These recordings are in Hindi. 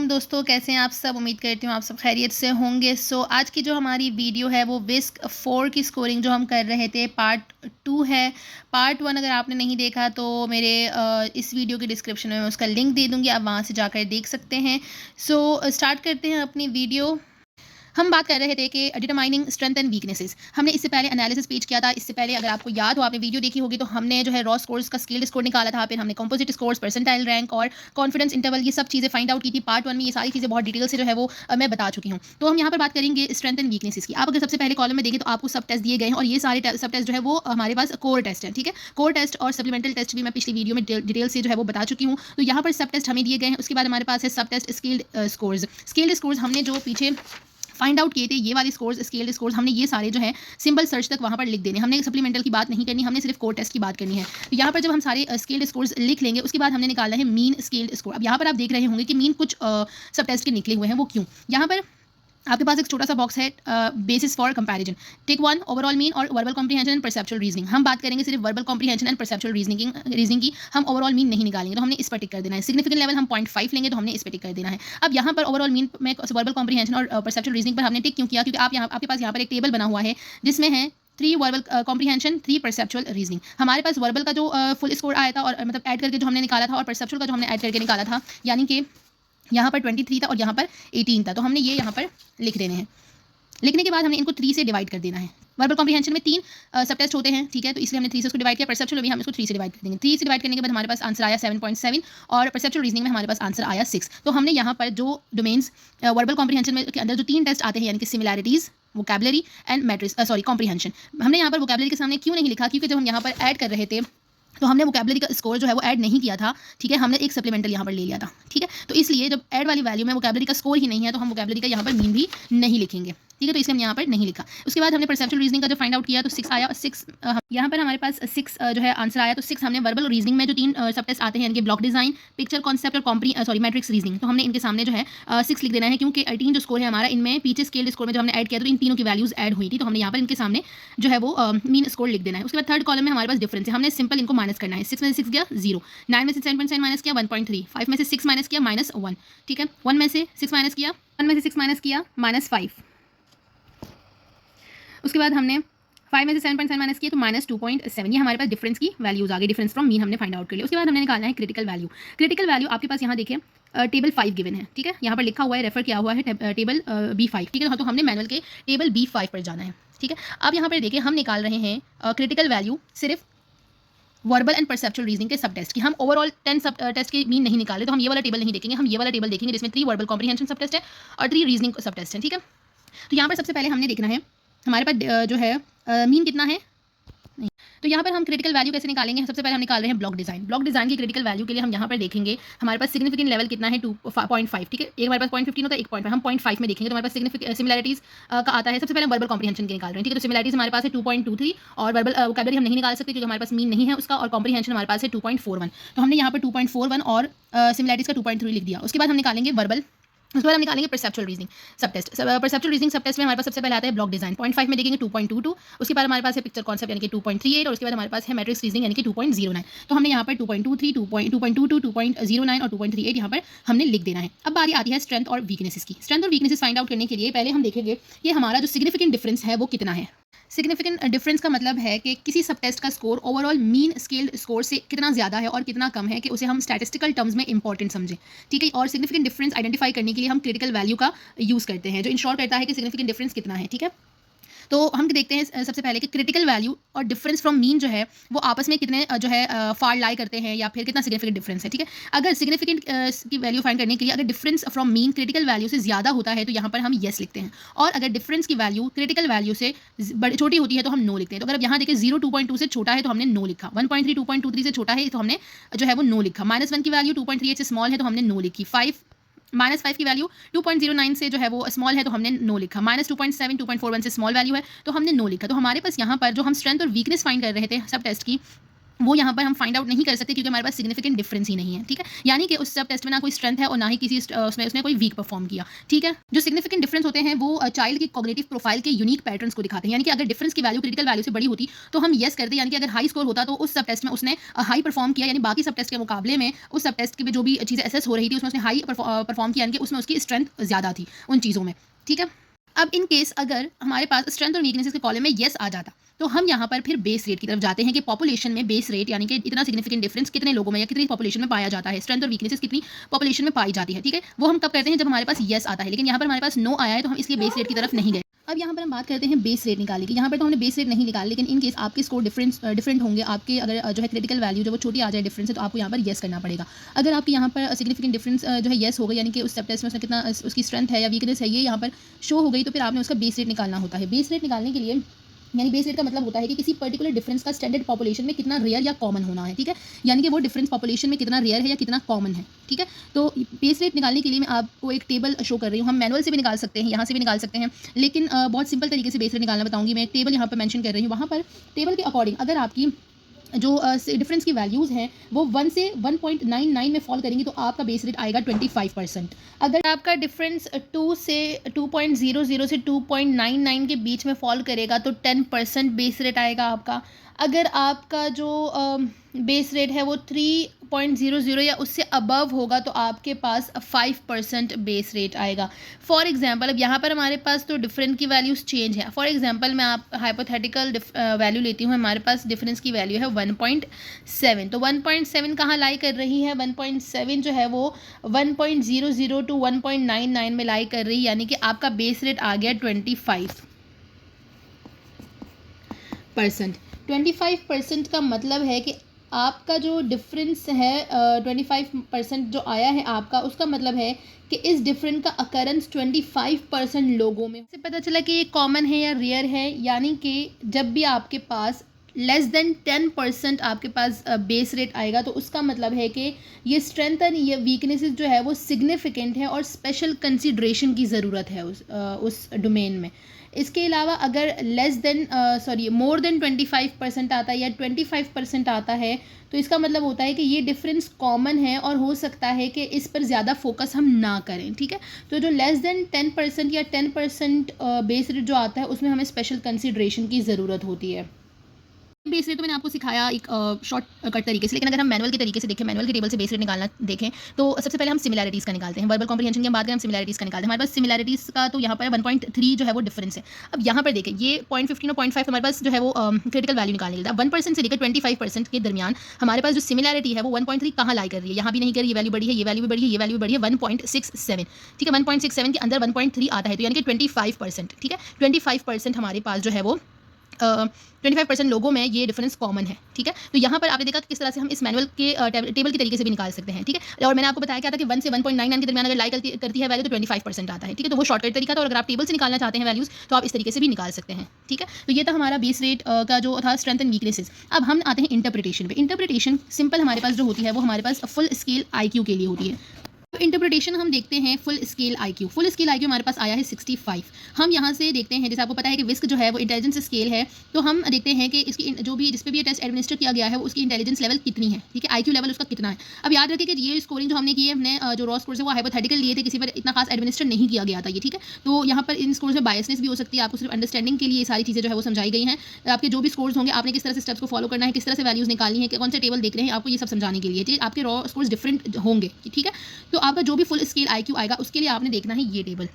वालेकुम दोस्तों, कैसे हैं आप सब। उम्मीद करती हूँ आप सब खैरियत से होंगे। आज की जो हमारी वीडियो है वो विस्क 4 की स्कोरिंग जो हम कर रहे थे पार्ट 2 है। पार्ट 1 अगर आपने नहीं देखा तो मेरे इस वीडियो के डिस्क्रिप्शन में मैं उसका लिंक दे दूँगी, आप वहाँ से जाकर देख सकते हैं। स्टार्ट करते हैं अपनी वीडियो। हम बात कर रहे थे कि डिटरमाइनिंग स्ट्रेंथ एंड वीकनेसेस। हमने इससे पहले एनालिसिस पेज किया था। इससे पहले अगर आपको याद हो, आपने वीडियो देखी होगी, तो हमने जो है रॉ स्कोर्स का स्केल्ड स्कोर निकाला था। फिर हमने कंपोजिट स्कोर्स, परसेंटाइल रैंक और कॉन्फिडेंस इंटरवल, ये सब चीज़ें फाइंड आउट की थी। पार्ट 1 में ये सारी चीज़ें बहुत डिटेल से जो है वो मैं बता चुकी हूँ। तो हम यहाँ पर बात करेंगे स्ट्रेंथ एंड वीकनेसेस की। आप अगर सबसे पहले कॉलम में देखें तो आपको सब टेस्ट दिए गए हैं और ये सारे सब टेस्ट जो है वो हमारे पास कोर टेस्ट है। ठीक है, कोर टेस्ट और सप्लीमेंटल टेस्ट भी मैं पिछली वीडियो में डिटेल से जो है वो बता चुकी हूँ। तो यहाँ पर सब टेस्ट हमें दिए गए हैं। उसके बाद हमारे पास है subtest scaled scores. Scaled scores हमने जो पीछे फाइंड आउट किए थे, ये वाले स्कोर्स, स्केल्ड स्कोर्स, हमने ये सारे जो है सिंपल सर्च तक वहाँ पर लिख देने। हमने सप्लीमेंटल की बात नहीं करनी, हमने सिर्फ कोर टेस्ट की बात करनी है। तो यहाँ पर जब हम सारे स्केल्ड स्कोर्स लिख लेंगे, उसके बाद हमने निकालना है मीन स्केल्ड स्कोर। अब यहाँ पर आप देख रहे होंगे कि मीन कुछ सब टेस्ट के निकले हुए हैं, वो क्यों। यहाँ पर आपके पास एक छोटा सा बॉक्स है, basis for comparison, tick 1 overall mean और verbal comprehension and perceptual reasoning. हम बात करेंगे सिर्फ verbal comprehension and perceptual reasoning की, हम ओवरऑल मीन नहीं निकालेंगे। तो हमने इस पर टिक कर देना है। सिग्निफिकेंट लेवल हम 0.5 लेंगे, तो हमने इस पर टिक कर देना है। अब यहाँ पर ओवरऑल मीन में वर्बल कॉम्प्रीहेंशन और परसेप्चुअल रीजनिंग पर हमने टिक क्यों किया, क्योंकि आपके पास यहाँ पर एक टेबल बना हुआ है जिसमें है 3 वर्बल कॉम्प्रीहेंशन, 3 परसेप्चुअल रीजनिंग। हमारे पास वर्बल का जो फुल स्कोर आया था और मतलब ऐड करके जो हमने निकाला था, और परसेप्चुअल का जो हमने ऐड करके निकाला था, यानी कि यहाँ पर 23 था और यहाँ पर 18 था। तो हमने ये यहाँ पर लिख देने हैं। लिखने के बाद हमने इनको 3 से डिवाइड कर देना है। वर्बल कॉम्प्रीहेंशन में 3 सब टेस्ट होते हैं, ठीक है, तो इसलिए हमने 3 से उसको डिवाइड किया। परसेप्चुअल में भी हम इसको 3 से डिवाइड कर देंगे। 3 से डिवाइड करने के बाद हमारे पास आंसर आया 7.7 और परसेप्चुअल रीजनिंग में हमारे पास आंसर आया 6। तो हमने यहाँ पर जो डोमेन्स वर्बल कॉम्प्रीहेंशन में के अंदर जो 3 टेस्ट आते हैं, यानी कि similarities, vocabulary and matrix comprehension, हमने यहाँ पर वोकैबुलरी के सामने क्यों नहीं लिखा, क्योंकि जब हम यहाँ पर ऐड कर रहे थे तो हमने वोकैबुलरी का स्कोर जो है वो ऐड नहीं किया था। ठीक है, हमने एक सप्लीमेंटल यहाँ पर ले लिया था। ठीक है, तो इसलिए जब ऐड वाली वैल्यू में वोकैबुलरी का स्कोर ही नहीं है तो हम वोकैबुलरी का यहाँ पर मीन भी नहीं लिखेंगे। ठीक है, तो इसलिए हम यहाँ पर नहीं लिखा। उसके बाद हमने परसेप्चुअल रीजनिंग का जो फाइंड आउट किया तो 6 आया। 6 यहाँ पर हमारे पास 6 जो है आंसर आया। तो 6 हमने वर्बल रीजनिंग में जो 3 सब टेस्ट आते हैं, यानी कि ब्लॉक डिजाइन, पिक्चर कॉन्सेप्ट और मैट्रिक्स रीजनिंग, तो हमने इनके सामने जो है 6 लिख देना है, क्योंकि 18 जो स्कोर है हमारा, इनमें पीछे स्केल्ड स्कोर में जो हमने ऐड किया तो इन तीनों की वैल्यूज ऐड हुई थी। तो हमने यहाँ पर इनके सामने जो है वो मीन स्कोर लिख देना है। उसके बाद थर्ड कॉलम में हमारे पास डिफरेंस है, हमने सिंपल इनको माइनस करना है। 6 में से 6 गया 0, 9 में से 7.7 माइनस किया 1.3, 5 में से 6 माइनस किया -1। ठीक है, 1 में से 6 माइनस किया -5। उसके बाद हमने 5 में से 7.7 माइनस किया तो -2.7। ये हमारे पास डिफरेंस की वैल्यूज आ गई। डिफरेंस फ्रॉम मीन हमने फाइंड आउट कर लिया। उसके बाद हमने निकालना है क्रिटिकल वैल्यू। क्रिटिकल वैल्यू आपके पास यहाँ देखिए टेबल 5 गिवन है। ठीक है, यहाँ पर लिखा हुआ है, रेफर किया हुआ है टेबल B5। ठीक है, तो हमें मैनुअल के टेबल B5 पर जाना है। ठीक है, अब यहाँ पर देखिए हम निकाल रहे हैं क्रिटिकल वैल्यू सिर्फ वर्बल एंड परसेप्चुअल रीजनिंग के सब टेस्ट की। हम ओवरऑल 10 सब टेस्ट के मीन नहीं निकाले, तो हम ये वाला टेबल नहीं देखेंगे। हम ये वाला टेबल देखेंगे जिसमें 3 वर्बल कॉम्प्रीहेंशन सब टेस्ट है और 3 रीजनिंग सब टेस्ट है। ठीक है, तो यहाँ पर सबसे पहले हमने देखना है हमारे पास जो है मीन कितना है। नहीं, तो यहाँ पर हम क्रिटिकल वैल्यू कैसे निकालेंगे। सबसे पहले हम निकाल रहे हैं ब्लॉक डिजाइन। ब्लॉक डिजाइन की क्रिटिकल वैल्यू के लिए हम यहाँ पर देखेंगे हमारे पास सिग्निफिकेंट लेवल कितना है 2.5। ठीक है, एक हमारे पास 0.15 होता है, 1.5, हम 0.5 में देखेंगे। तो हमारे पास सिमिलैरिटीज का आता है। सबसे पहले वर्बल कॉम्प्रीहेंशन के निकाल रहे हैं। ठीक है, तो सिमिलैरिटीज हमारे पास है 2.23 और वर्बल वोकैबुलरी हम नहीं निकाल सकते क्योंकि हमारे पास मीन नहीं है उसका, और कॉम्प्रीहेंशन हमारे पास है 2.41। तो हमने यहाँ पर 2.41 और सिमिलैरिटीज का 2.3 लिख दिया। उसके बाद हम निकालेंगे वर्बल। उसके बाद हम निकालेंगे परसेप्चुअल रीजनिंग सब टेस्ट। परसेप्चुअल रीजनिंग सब टेस्ट में हमारे पास सबसे पहले आता है ब्लॉक डिजाइन। 0.5 में देखेंगे 2.22। उसके बाद हमारे पास है पिक्चर कॉन्सेप्ट यानी कि 2.38 और उसके बाद हमारे पास है मैट्रिक्स रीजनिंग यानी कि 2.09। तो हमने यहाँ पर 2.23, 2.22, 2.09 और 2.38 यहाँ पर हमने लिख देना है। अब बारी आती है स्ट्रेंथ और वीकनेसेस की। स्ट्रेंथ और वीकनेसेस फाइंड आउट करने के लिए पहले हम देखेंगे कि हमारा जो सिग्निफिकेंट डिफरेंस है वो कितना है। सिग्निफिकेंट डिफरेंस का मतलब है कि किसी सब टेस्ट का score overall mean scaled score से कितना ज़्यादा है और कितना कम है, कि उसे हम स्टैटिस्टिकल टर्म्स में इंपॉर्टेंट समझें। ठीक है, और सिग्निफिकेंट डिफरेंस आइडेंटिफाई करने के लिए हम क्रिटिकल वैल्यू का यूज़ करते हैं, जो इंश्योर करता है कि सिग्निफिकेंट डिफरेंस कितना है। ठीक है, तो हम देखते हैं सबसे पहले कि क्रिटिकल वैल्यू और डिफरेंस फ्रॉम मीन जो है वो आपस में कितने जो है फार लाई करते हैं, या फिर कितना सिग्निफिकेंट डिफरेंस है। ठीक है, अगर सिग्निफिकेंट की वैल्यू फाइंड करने के लिए अगर difference from mean critical value से ज़्यादा होता है तो यहाँ पर हम येस लिखते हैं, और अगर डिफरेंस की वैल्यू क्रिटिकल वैल्यू से बड़ी छोटी होती है तो हम नो लिखते हैं। तो अगर अब यहाँ देखें 0 2.2 से छोटा है तो हमने नो लिखा, 1.3 2.23 से छोटा है तो हमने जो है वो नो लिखा, -1 की वैल्यू 2.38 से स्मॉल है तो हमने नो लिखी, -5 की वैल्यू 2.09 से जो है वो स्मॉल है तो हमने नो लिखा, -2.7 2.41 से स्मॉल वैल्यू है तो हमने नो लिखा। तो हमारे पास यहाँ पर जो हम स्ट्रेंथ और वीकनेस फाइंड कर रहे थे सब टेस्ट की, वो यहाँ पर हम फाइंड आउट नहीं कर सकते क्योंकि हमारे पास सिग्निफिकेंट डिफरेंस ही नहीं है, ठीक है। यानी कि उस सब टेस्ट में ना कोई स्ट्रेंथ है और ना ही किसी उसमें उसने कोई वीक परफॉर्म किया, ठीक है। जो सिग्निफिकेंट डिफरेंस होते हैं वो चाइल्ड की कॉग्निटिव प्रोफाइल के यूनिक पैटर्न्स को दिखाते हैं। यानी कि अगर डिफरेंस की वैल्यू क्रिटिकल वैल्यू से बड़ी होती तो हम येस करते, यानी कि अगर हाई स्कोर होता तो उस सब टेस्ट में उसने हाई परफॉर्म किया, यानी बाकी सब टेस्ट के मुकाबले में उस सब टेस्ट की जो भी चीज़ें एसेस हो रही थी उसमें उसने हाई परफॉर्म किया, यानी कि उसमें उसकी स्ट्रेंथ ज़्यादा थी उन चीज़ों में, ठीक है। अब इन केस अगर हमारे पास स्ट्रेंथ और वीकनेसेस के कॉलम में येस आ जाता तो हम यहाँ पर फिर बेस रेट की तरफ जाते हैं कि पॉपुलेशन में बेस रेट यानी कि इतना सिग्निफिकेंट डिफरेंस कितने लोगों में या कितनी पॉपुलेशन में पाया जाता है, स्ट्रेंथ और वीकनेसेस कितनी पॉपुलेशन में पाई जाती है, ठीक है। वो हम कब करते हैं, जब हमारे पास येस आता है। लेकिन यहाँ पर हमारे पास नो आया है तो हम इसलिए बेस रेट की तरफ नहीं गए। अब यहाँ पर हम बात करते हैं बेस रेट निकालने की। यहाँ पर तो हमने बेस रेट नहीं निकाली, लेकिन इन केस आपके स्कोर डिफरेंट होंगे, आपके अगर जो है क्रिटिकल वैल्यू जो वो छोटी आ जाए डिफरेंस है तो आपको यहाँ पर येस करना पड़ेगा। अगर आपके यहाँ पर सिग्निफिकेंट डिफरेंस जो है येस हो गई, यानी कि उस सब टेस्ट में उसने कितना उसकी स्ट्रेंथ है या वीकनेस है ये यहाँ पर शो हो गई, तो फिर आपने उसका बेस रेट निकालना होता है। बेस रेट निकालने के लिए यानी बेस रेट का मतलब होता है कि किसी पर्टिकुलर डिफरेंस का स्टैंडर्ड पॉपुलेशन में कितना रेयर या कॉमन होना है, ठीक है। यानी कि वो डिफरेंस पॉपुलेशन में कितना रेयर है या कितना कॉमन है, ठीक है। तो बेस रेट निकालने के लिए मैं आपको एक टेबल शो कर रही हूँ। हम मैनुअल से भी निकाल सकते हैं, यहाँ से भी निकाल सकते हैं, लेकिन बहुत सिंपल तरीके से बेस रेट निकालना बताऊँगी। मैं एक टेबल यहाँ पर मेंशन कर रही हूँ। वहाँ पर टेबल के अकॉर्डिंग अगर आपकी जो डिफरेंस की वैल्यूज़ हैं वो 1 से 1.99 में फॉल करेंगी तो आपका बेस रेट आएगा 25%। अगर आपका डिफरेंस 2 से 2.00 से 2.99 के बीच में फॉल करेगा तो 10% बेस रेट आएगा आपका। अगर आपका जो बेस रेट है वो 3.00 या उससे अबव होगा तो आपके पास 5% बेस रेट आएगा। फॉर एग्जांपल अब यहाँ पर हमारे पास तो डिफरेंस की वैल्यूज़ चेंज है। फॉर एग्जांपल मैं आप हाइपोथेटिकल वैल्यू लेती हूँ, हमारे पास डिफरेंस की वैल्यू है 1.7, तो 1.7 कहाँ लाई कर रही है, 1.7 जो है वो 1.00 टू 1.99 में लाई कर रही है, यानी कि आपका बेस रेट आ गया 25%। 25% का मतलब है कि आपका जो डिफरेंस है 25% जो आया है आपका, उसका मतलब है कि इस डिफरेंस का अकरेंस 25% लोगों में से पता चला कि ये कॉमन है या रेयर है। यानी कि जब भी आपके पास लेस देन 10% आपके पास बेस रेट आएगा तो उसका मतलब है कि ये स्ट्रेंथ और ये वीकनेसेस जो है वो सिग्निफिकेंट है और स्पेशल कंसिड्रेशन की ज़रूरत है उस डोमेन में। इसके अलावा अगर मोर देन 25% आता है या 25% आता है तो इसका मतलब होता है कि ये डिफरेंस कॉमन है और हो सकता है कि इस पर ज़्यादा फोकस हम ना करें, ठीक है। तो जो लेस देन 10% या 10% बेस रेट जो आता है उसमें हमें स्पेशल कंसिड्रेशन की ज़रूरत होती है। बेस रेट तो मैंने आपको सिखाया एक शॉर्ट कट तरीके से, लेकिन अगर हम मैनुअल के तरीके से देखें, मैनुअल के टेबल से बेस रेट निकालना देखें तो सबसे पहले हम सिमिलैरिटीज़ का निकालते हैं। वर्बल कॉम्प्रिहेंशन की बात करें, हम सिमिलैरिटीज़ का निकालते हैं। हमारे पास सिमिलैरिटीज़ का तो यहाँ पर 1.3 जो है वो डिफरेंस है। अब यहाँ पर देखें ये 0.15 और 0.5 हमारे पास जो है वो क्रिटिकल वैल्यू निकालने के लिए 1% से लेकर 25% के दरमियान हमारे पास जो सिमिलैरिटी है वो 1.3 कहाँ लाई कर रही है, यहाँ भी नहीं कर रही, ये वैल्यू बढ़ी है, ये वैल्यू भी बढ़ी है, ये वैल्यू भी बढ़ी है, 1.67, ठीक है। 1.67 के अंदर 1.3 आता है तो यानी कि 25%, ठीक है। 25% हमारे पास जो है वो 25% लोगों में ये डिफरेंस कॉमन है, ठीक है। तो यहाँ पर आपने देखा कि किस तरह से हम इस मैनुअल के टेबल के तरीके से भी निकाल सकते हैं, ठीक है। और मैंने आपको बताया क्या था कि 1 से 1.99 के दरमियान अगर लाई करती है वैल्यू तो 25% आता है, ठीक है। तो वो शॉर्टकट तरीका था और अगर आप टेबल से निकालना चाहते हैं वैल्यूज़ तो आप इस तरीके से भी निकाल सकते हैं, ठीक है। तो ये था हमारा बेस रेट का जो था स्ट्रेंथ एंड वीकनेसेस। अब हम आते हैं इंटरप्रिटेशन पे। इंटरप्रिटेशन सिंपल हमारे पास जो होती है वो हमारे पास फुल स्केल IQ के लिए होती है। तो इंटरप्रिटेशन हम देखते हैं full scale IQ। Full scale IQ हमारे पास आया है 65। हम यहाँ से देखते हैं, जैसे आपको पता है कि विस्क जो है वो इंटेलिजेंस स्केल है, तो हम देखते हैं कि इसकी जो भी जिस पे भी ये टेस्ट एडमिनिस्टर किया गया है वो उसकी इंटेलिजेंस लेवल कितनी है, ठीक है। IQ लेवल उसका कितना है। अब याद रखिए कि ये स्कोरिंग जो हमने की है, हमने जो रॉ स्कोर्स है वो हाइपोथेटिकल लिए थे, किसी पर इतना खास एडमिनिस्टर नहीं किया गया था ये, ठीक है। तो यहाँ पर इन स्कोर्स में बायसनेस भी हो सकती है, आपको सिर्फ अंडरस्टैंडिंग के लिए ये सारी चीज़ें जो है वो समझाई गई हैं। आपके जो भी स्कोर्स होंगे आपने किस तरह से स्टेप्स को फॉलो करना है, किस तरह से वैल्यूज़ निकालनी है, कौन से टेबल देख रहे हैं, आपको ये सब समझाने के लिए, ठीक है। आपके रॉ स्कोर्स डिफरेंट होंगे, ठीक है। तो आपका जो भी फुल स्केल IQ आएगा उसके लिए आपने देखना है ये टेबल,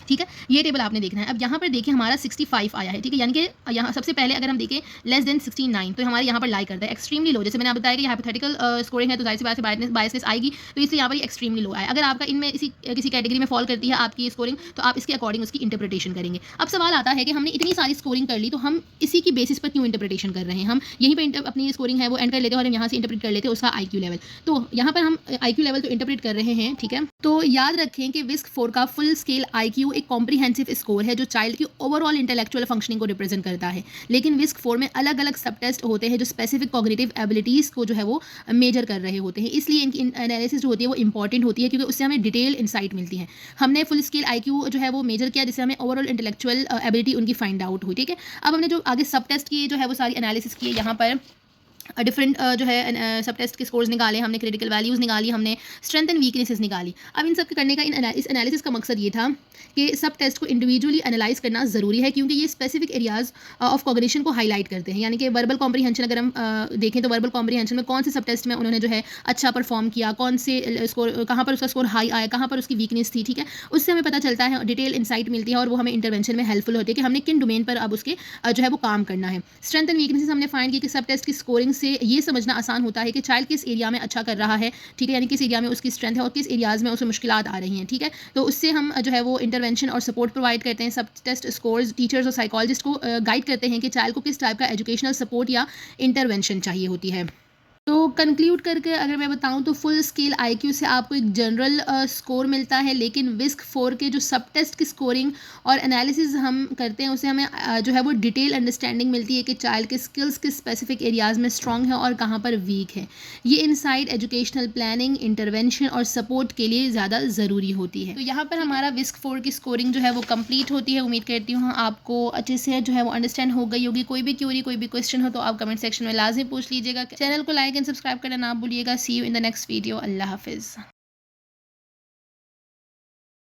ठीक है। ये टेबल आपने देखना है। अब यहाँ पर देखिए हमारा 65 आया है, ठीक है। यानी कि यहाँ सबसे पहले अगर हम देखें लेस देन 69 तो हमारे यहाँ पर लाई करता है एक्सट्रीमली लो। जैसे मैंने आपको बताया कि हाइपोथेटिकल स्कोरिंग है तो जाहिर सी बात है बायसनेस आएगी, तो इसलिए यहाँ पर एक्सट्रीमली लो आया। अगर आपका इनमें किसी कैटेगरी में फॉल करती है आपकी स्कोरिंग तो आप इसके अकॉर्डिंग उसकी इंटरप्रिटेशन करेंगे। अब सवाल आता है कि हमने इतनी सारी स्कोरिंग कर ली तो हम इसी की बेसिस पर क्यों इंटरप्रिटेशन कर रहे हैं। हम यहीं पर अपनी स्कोरिंग है वो एंड कर लेते हैं और हम यहाँ से इंटरप्रेट कर लेते हैं उसका IQ लेवल। तो यहाँ पर हम IQ लेवल तो इंटरप्रेट कर रहे हैं, ठीक है। तो याद रखें कि विस्क 4 का फुल स्केल IQ एक कॉम्प्रिहेंसिव स्कोर है जो चाइल्ड की ओवरऑल इंटेलेक्चुअल फंक्शनिंग को रिप्रेजेंट करता है। लेकिन विस्क 4 में अलग अलग सब टेस्ट होते हैं जो स्पेसिफिक कॉग्निटिव एबिलिटीज़ को जो है वो मेजर कर रहे होते हैं, इसलिए इनकी एनालिसिस जो होती है वो इंपॉर्टेंट होती है क्योंकि उससे हमें डिटेल इंसाइट मिलती है। हमने फुल स्केल IQ जो है वो मेजर किया जिससे हमें ओवरऑल इंटेलेक्चुअल एबिलिटी उनकी फाइंड आउट हुई, ठीक है। अब हमने जो आगे सब टेस्ट किए जो है वो सारी एनालिसिस किए यहाँ पर डिफरेंट जो है सब टेस्ट के स्कोर्स निकाले हमने, क्रिटिकल वैल्यूज़ निकाली हमने, स्ट्रेंथ एंड वीकनेसेस निकाली। अब इन सब के करने का इस एनालिसिस का मकसद ये था कि सब टेस्ट को इंडिविजुअली एनालाइज करना ज़रूरी है, क्योंकि ये स्पेसिफिक एरियाज़ ऑफ कॉग्निशन को हाईलाइट करते हैं। यानी कि वर्बल कॉम्प्रीहेंशन अगर हम देखें तो वर्बल कॉम्प्रीहेंशन में कौन से सब टेस्ट में उन्होंने जो है अच्छा परफॉर्म किया, कौन से स्कोर, कहाँ पर उसका स्कोर हाई आया, कहाँ पर उसकी वीकनेस थी, ठीक है। उससे हमें पता चलता है, डिटेल इंसाइट मिलती है और वो हमें इंटरवेंशन में हेल्पफुल होती है कि हमने किन डोमेन पर अब उसके जो है वो काम करना है। स्ट्रेंथ एंड वीकनेसेस हमने फाइंड की कि सब टेस्ट की स्कोरिंग से ये समझना आसान होता है कि चाइल्ड किस एरिया में अच्छा कर रहा है, ठीक है, यानी किस एरिया में उसकी स्ट्रेंथ है और किस एरियाज़ में उसे मुश्किलात आ रही हैं, ठीक है। तो उससे हम जो है वो इंटरवेंशन और सपोर्ट प्रोवाइड करते हैं। सब टेस्ट स्कोर्स टीचर्स और साइकोलॉजिस्ट को गाइड करते हैं कि चाइल्ड को किस टाइप का एजुकेशनल सपोर्ट या इंटरवेंशन चाहिए होती है। तो कंक्लूड करके अगर मैं बताऊं तो फुल स्केल आईक्यू से आपको एक जनरल स्कोर मिलता है, लेकिन विस्क 4 के जो सब टेस्ट की स्कोरिंग और एनालिसिस हम करते हैं उससे हमें जो है वो डिटेल अंडरस्टैंडिंग मिलती है कि चाइल्ड के स्किल्स किस स्पेसिफिक एरियाज़ में स्ट्रांग है और कहाँ पर वीक है। ये इनसाइट एजुकेशनल प्लानिंग, इंटरवेंशन और सपोर्ट के लिए ज़्यादा ज़रूरी होती है। तो यहाँ पर हमारा विस्क 4 की स्कोरिंग जो है वो कंप्लीट होती है। उम्मीद करती हूँ आपको अच्छे से जो है वो अंडरस्टैंड हो गई होगी। कोई भी क्यूरी, कोई भी क्वेश्चन हो तो आप कमेंट सेक्शन में लाजमी पूछ लीजिएगा। चैनल को लाइक एंड सब्सक्राइब करना ना भूलिएगा। See you in the next video. अल्लाह हाफिज़।